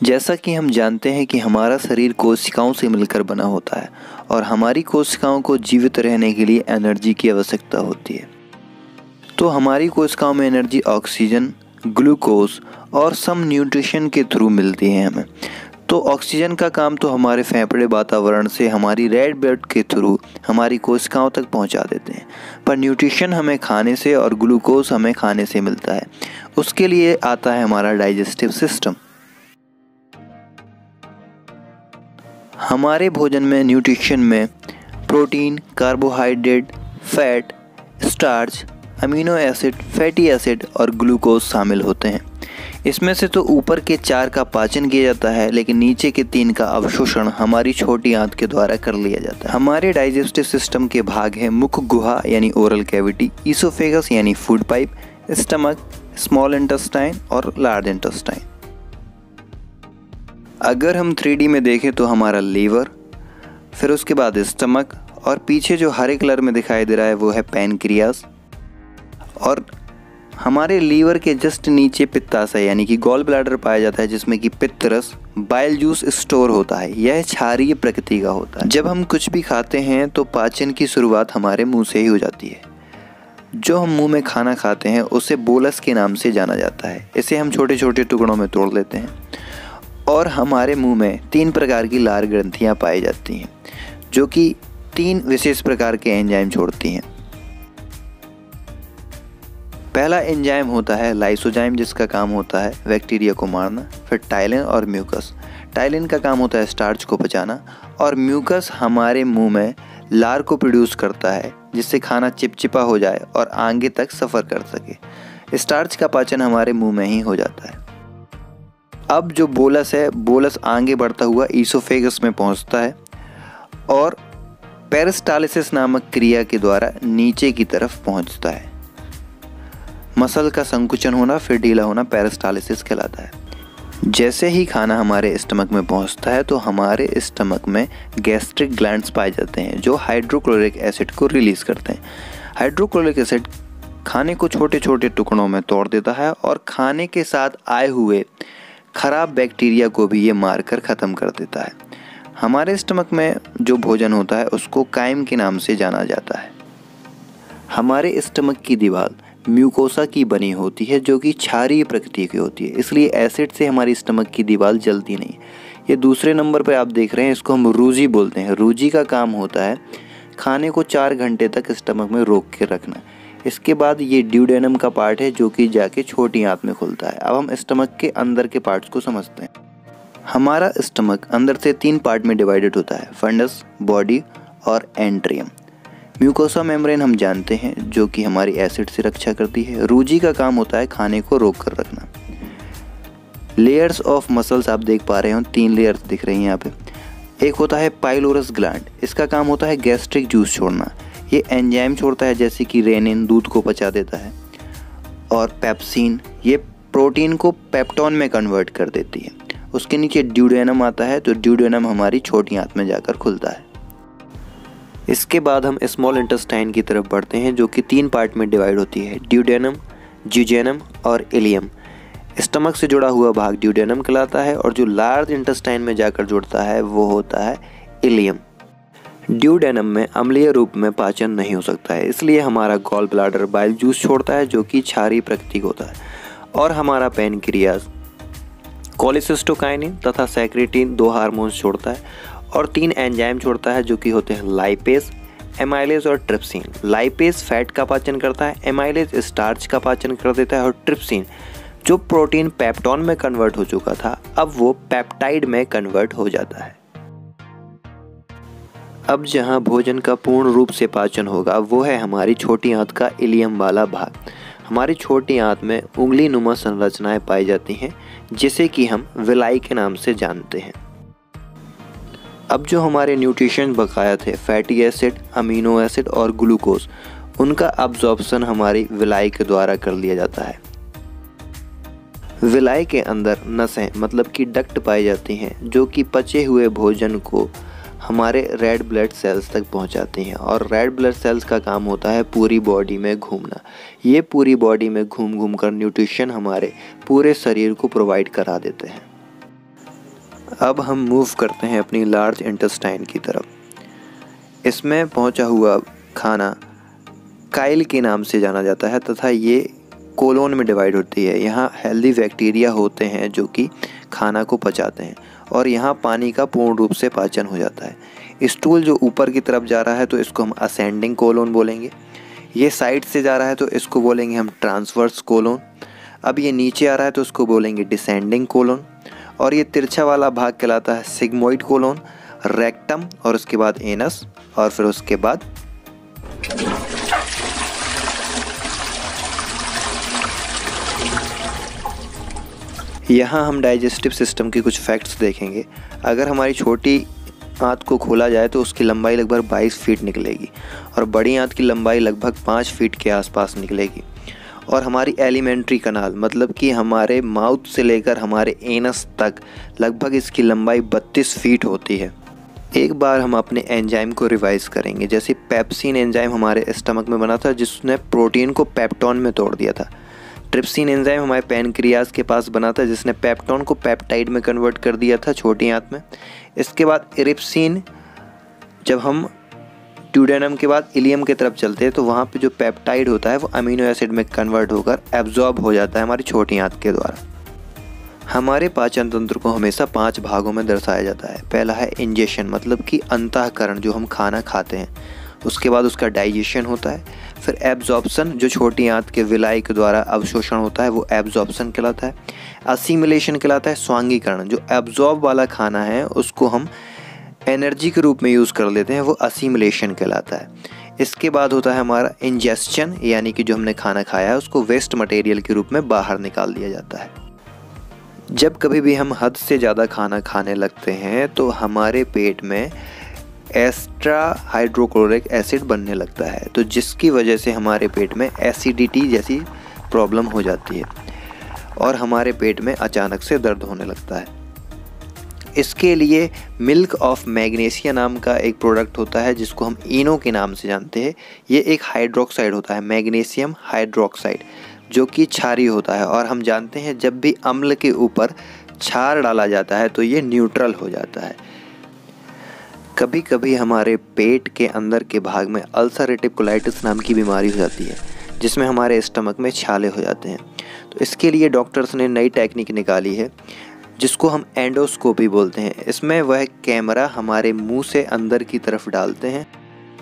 जैसा कि हम जानते हैं कि हमारा शरीर कोशिकाओं से मिलकर बना होता है और हमारी कोशिकाओं को जीवित रहने के लिए एनर्जी की आवश्यकता होती है। तो हमारी कोशिकाओं में एनर्जी ऑक्सीजन, ग्लूकोज और सम न्यूट्रिशन के थ्रू मिलती है हमें। तो ऑक्सीजन का काम तो हमारे फेफड़े वातावरण से हमारी रेड ब्लड के थ्रू हमारी कोशिकाओं तक पहुंचा देते हैं, पर न्यूट्रिशन हमें खाने से और ग्लूकोज हमें खाने से मिलता है। उसके लिए आता है हमारा डाइजेस्टिव सिस्टम। हमारे भोजन में न्यूट्रिशन में protein, carbohydrate, fat, starch, amino acid, fatty acid और ग्लूकोज शामिल होते हैं। इसमें से तो ऊपर के 4 का पाचन किया जाता है, लेकिन नीचे के 3 का अवशोषण हमारी छोटी आंत के द्वारा कर लिया जाता है। हमारे डाइजेस्टिव सिस्टम के भाग हैं मुख गुहा यानी ओरल कैविटी, ईसोफेगस यानी food pipe, stomach, small intestine और लार्ज इंटेस्टाइन। अगर हम 3D में देखें तो हमारा लीवर, फिर उसके बाद स्टमक और पीछे जो हरे कलर में दिखाई दे रहा है वो है पैनक्रियास। और हमारे लीवर के जस्ट नीचे पित्ताशय यानी कि गॉल ब्लैडर पाया जाता है, जिसमें कि पित्त रस, बाइल जूस स्टोर होता है। यह क्षारीय प्रकृति का होता है। जब हम कुछ भी खाते हैं तो पाचन की शुरुआत हमारे मुंह से ही हो जाती है। जो हम मुंह में खाना खाते हैं उसे बोलस के नाम से जाना जाता है। इसे हम छोटे छोटे टुकड़ों में तोड़ लेते हैं और हमारे मुंह में 3 प्रकार की लार ग्रंथियाँ पाई जाती हैं, जो कि 3 विशेष प्रकार के एंजाइम छोड़ती हैं। पहला एंजाइम होता है लाइसोजाइम, जिसका काम होता है बैक्टीरिया को मारना। फिर टाइलिन और म्यूकस। टाइलिन का काम होता है स्टार्च को पचाना और म्यूकस हमारे मुंह में लार को प्रोड्यूस करता है, जिससे खाना चिपचिपा हो जाए और आगे तक सफ़र कर सके। स्टार्च का पाचन हमारे मुंह में ही हो जाता है। अब जो बोलस है, बोलस आगे बढ़ता हुआ ईसोफेगस में पहुंचता है और पेरिस्टालिसिस नामक क्रिया के द्वारा नीचे की तरफ पहुंचता है। मसल का संकुचन होना फिर ढीला होना पेरिस्टालिसिस कहलाता है। जैसे ही खाना हमारे स्टमक में पहुंचता है तो हमारे स्टमक में गैस्ट्रिक ग्लैंड्स पाए जाते हैं, जो हाइड्रोक्लोरिक एसिड को रिलीज करते हैं। हाइड्रोक्लोरिक एसिड खाने को छोटे छोटे टुकड़ों में तोड़ देता है और खाने के साथ आए हुए खराब बैक्टीरिया को भी ये मारकर ख़त्म कर देता है। हमारे स्टमक में जो भोजन होता है उसको काइम के नाम से जाना जाता है। हमारे स्टमक की दीवार म्यूकोसा की बनी होती है, जो कि क्षारीय प्रकृति की होती है, इसलिए एसिड से हमारी स्टमक की दीवार जलती नहीं। ये दूसरे नंबर पे आप देख रहे हैं, इसको हम रूजी बोलते हैं। रूजी का काम होता है खाने को 4 घंटे तक स्टमक में रोक के रखना। इसके बाद ये ड्यूडेनम का पार्ट है, जो कि जाके छोटी आंत में खुलता है। अब हम स्टमक के अंदर के पार्ट्स को समझते हैं। हमारा स्टमक अंदर से 3 पार्ट में डिवाइडेड होता है, फंडस, बॉडी और एंट्रियम। म्यूकोसा मेम्ब्रेन हम जानते हैं, जो कि हमारी एसिड से रक्षा करती है। रूजी का काम होता है खाने को रोक कर रखना। लेयर्स ऑफ मसल्स आप देख पा रहे हो, 3 लेयर्स दिख रही हैं यहाँ पे। एक होता है पाइलोरस ग्लैंड, इसका काम होता है गैस्ट्रिक जूस छोड़ना। ये एंजाइम छोड़ता है, जैसे कि रेनिन दूध को पचा देता है, और पेप्सिन ये प्रोटीन को पेप्टोन में कन्वर्ट कर देती है। उसके नीचे ड्यूडेनम आता है, तो ड्यूडेनम हमारी छोटी आंत में जाकर खुलता है। इसके बाद हम स्मॉल इंटेस्टाइन की तरफ बढ़ते हैं, जो कि 3 पार्ट में डिवाइड होती है, ड्यूडेनम, ज्यूजेनम और इलियम। स्टमक से जुड़ा हुआ भाग ड्यूडेनम कहलाता है और जो लार्ज इंटेस्टाइन में जाकर जुड़ता है वो होता है इलियम। ड्यूडेनम में अम्लीय रूप में पाचन नहीं हो सकता है, इसलिए हमारा गॉल ब्लैडर बाइल जूस छोड़ता है, जो कि क्षारीय प्रकृति होता है। और हमारा पैनक्रियाज कोलिसिस्टोकाइनिन तथा सेक्रेटिन 2 हार्मोन्स छोड़ता है और 3 एंजाइम छोड़ता है, जो कि होते हैं लाइपेज, एमाइलेज और ट्रिप्सिन। लाइपेज फैट का पाचन करता है, एमाइलेज स्टार्च का पाचन कर देता है और ट्रिप्सिन जो प्रोटीन पेप्टोन में कन्वर्ट हो चुका था, अब वो पेप्टाइड में कन्वर्ट हो जाता है। अब जहाँ भोजन का पूर्ण रूप से पाचन होगा वो है हमारी छोटी आंत का इलियम वाला भाग। हमारी छोटी आंत में उंगली नुमा संरचनाएं पाई जाती हैं, जिसे कि हम विलाई के नाम से जानते हैं। अब जो हमारे न्यूट्रिशन बकाया थे, फैटी एसिड, अमीनो एसिड और ग्लूकोज, उनका अब्जॉर्प्शन हमारी विलाई के द्वारा कर लिया जाता है। विलाई के अंदर नसें मतलब कि डक्ट पाई जाती हैं, जो कि पचे हुए भोजन को हमारे रेड ब्लड सेल्स तक पहुंचाती हैं और रेड ब्लड सेल्स का काम होता है पूरी बॉडी में घूमना। ये पूरी बॉडी में घूम घूम कर न्यूट्रिशन हमारे पूरे शरीर को प्रोवाइड करा देते हैं। अब हम मूव करते हैं अपनी लार्ज इंटेस्टाइन की तरफ। इसमें पहुंचा हुआ खाना काइल के नाम से जाना जाता है तथा ये कोलोन में डिवाइड होती है। यहाँ हेल्दी बैक्टीरिया होते हैं जो कि खाना को पचाते हैं और यहाँ पानी का पूर्ण रूप से पाचन हो जाता है। स्टूल जो ऊपर की तरफ जा रहा है तो इसको हम असेंडिंग कोलोन बोलेंगे। ये साइड से जा रहा है तो इसको बोलेंगे हम ट्रांसवर्स कोलोन। अब ये नीचे आ रहा है तो उसको बोलेंगे डिसेंडिंग कोलोन। और ये तिरछा वाला भाग कहलाता है सिग्मोइड कोलोन, रेक्टम और उसके बाद एनस और फिर उसके बाद यहाँ हम डाइजेस्टिव सिस्टम के कुछ फैक्ट्स देखेंगे। अगर हमारी छोटी आंत को खोला जाए तो उसकी लंबाई लगभग 22 फीट निकलेगी और बड़ी आंत की लंबाई लगभग 5 फीट के आसपास निकलेगी। और हमारी एलिमेंट्री कनाल मतलब कि हमारे माउथ से लेकर हमारे एनस तक लगभग इसकी लंबाई 32 फीट होती है। एक बार हम अपने एंजाइम को रिवाइज करेंगे। जैसे पेप्सिन एंजाइम हमारे स्टमक में बना था जिसने प्रोटीन को पेप्टोन में तोड़ दिया था। ट्रिप्सिन एंजाइम हमारे पैनक्रियाज के पास बना था जिसने पेप्टोन को पेप्टाइड में कन्वर्ट कर दिया था छोटी आंत में। इसके बाद इरिप्सिन, जब हम ड्यूडेनम के बाद इलियम की तरफ चलते हैं तो वहाँ पे जो पेप्टाइड होता है वो अमीनो एसिड में कन्वर्ट होकर एब्जॉर्ब हो जाता है हमारी छोटी आंत के द्वारा। हमारे पाचन तंत्र को हमेशा 5 भागों में दर्शाया जाता है। पहला है इंजेशन मतलब कि अंतःकरण जो हम खाना खाते हैं, उसके बाद उसका डाइजेशन होता है, फिर एब्जॉर्प्शन जो छोटी आंत के विलाई के द्वारा अवशोषण होता है वो एब्जॉर्प्शन कहलाता है। असिमिलेशन कहलाता है स्वांगीकरण, जो एब्जॉर्ब वाला खाना है उसको हम एनर्जी के रूप में यूज़ कर लेते हैं, वो असिमिलेशन कहलाता है। इसके बाद होता है हमारा इंजेस्शन यानी कि जो हमने खाना खाया है उसको वेस्ट मटेरियल के रूप में बाहर निकाल दिया जाता है। जब कभी भी हम हद से ज़्यादा खाना खाने लगते हैं तो हमारे पेट में एक्स्ट्रा हाइड्रोक्लोरिक एसिड बनने लगता है, तो जिसकी वजह से हमारे पेट में एसिडिटी जैसी प्रॉब्लम हो जाती है और हमारे पेट में अचानक से दर्द होने लगता है। इसके लिए मिल्क ऑफ मैग्नीशिया नाम का एक प्रोडक्ट होता है जिसको हम इनो के नाम से जानते हैं। ये एक हाइड्रोक्साइड होता है, मैग्नीशियम हाइड्रोक्साइड, जो कि क्षारीय होता है और हम जानते हैं जब भी अम्ल के ऊपर क्षार डाला जाता है तो ये न्यूट्रल हो जाता है। कभी कभी हमारे पेट के अंदर के भाग में अल्सरेटिव कोलाइटिस नाम की बीमारी हो जाती है जिसमें हमारे स्टमक में छाले हो जाते हैं। तो इसके लिए डॉक्टर्स ने नई टेक्निक निकाली है जिसको हम एंडोस्कोपी बोलते हैं। इसमें वह कैमरा हमारे मुंह से अंदर की तरफ डालते हैं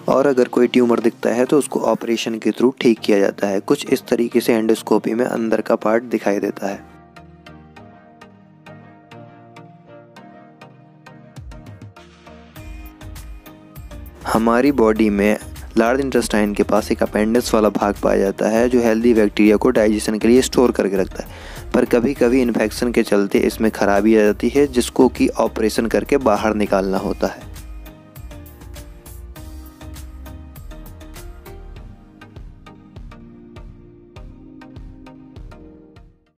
और अगर कोई ट्यूमर दिखता है तो उसको ऑपरेशन के थ्रू ठीक किया जाता है। कुछ इस तरीके से एंडोस्कोपी में अंदर का पार्ट दिखाई देता है। हमारी बॉडी में लार्ज इंटेस्टाइन के पास एक अपेंडिक्स वाला भाग पाया जाता है जो हेल्दी बैक्टीरिया को डाइजेशन के लिए स्टोर करके रखता है, पर कभी कभी इन्फेक्शन के चलते इसमें खराबी आ जाती है जिसको कि ऑपरेशन करके बाहर निकालना होता है।